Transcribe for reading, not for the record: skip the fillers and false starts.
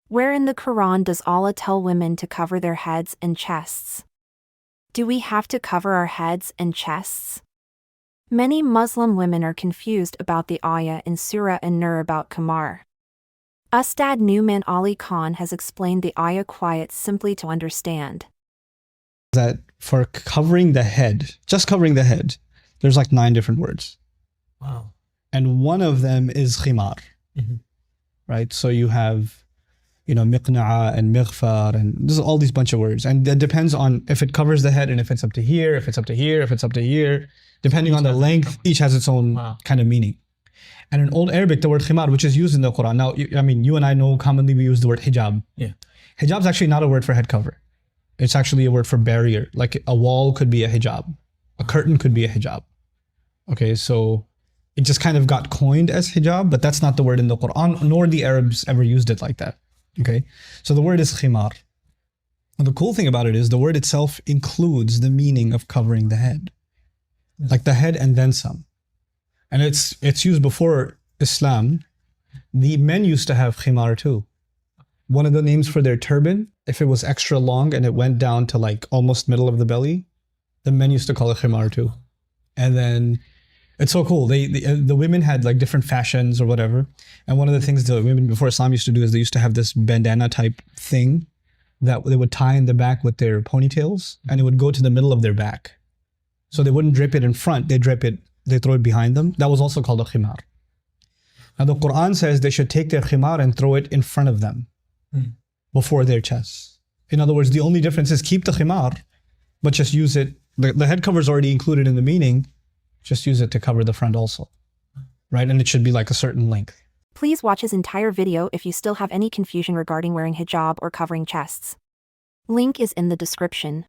Where in the Quran does Allah tell women to cover their heads and chests? Do we have to cover our heads and chests? Many Muslim women are confused about the ayah in Surah An-Nur about Qamar. Ustaad Nouman Ali Khan has explained the ayah quite simply to understand. That for covering the head, just covering the head, there's like 9 different words. Wow. And one of them is khimar, right? So you have, miqna'a and mighfar, and there's all these bunch of words. And that depends on if it covers the head and if it's up to here, if it's up to here, if it's up to here, depending on the length, each has its own kind of meaning. And in Old Arabic, the word khimar, which is used in the Quran. Now, you and I know commonly we use the word hijab. Yeah. Hijab is actually not a word for head cover. It's actually a word for barrier. Like a wall could be a hijab. A curtain could be a hijab. Okay, so it just kind of got coined as hijab, but that's not the word in the Quran, nor the Arabs ever used it like that. Okay, so the word is khimar. And the cool thing about it is the word itself includes the meaning of covering the head. Like the head and then some. And it's used before Islam. The men used to have khimar too. One of the names for their turban, if it was extra long and it went down to like almost middle of the belly, the men used to call it khimar too. And then it's so cool. The women had like different fashions or whatever. And one of the things the women before Islam used to do is they used to have this bandana type thing that they would tie in the back with their ponytails, and it would go to the middle of their back. So they wouldn't drape it in front, they throw it behind them. That was also called a khimar. Now the Quran says they should take their khimar and throw it in front of them before their chests. In other words, the only difference is keep the khimar, but just use it. The head cover is already included in the meaning. Just use it to cover the front also, right? And it should be like a certain length. Please watch his entire video if you still have any confusion regarding wearing hijab or covering chests. Link is in the description.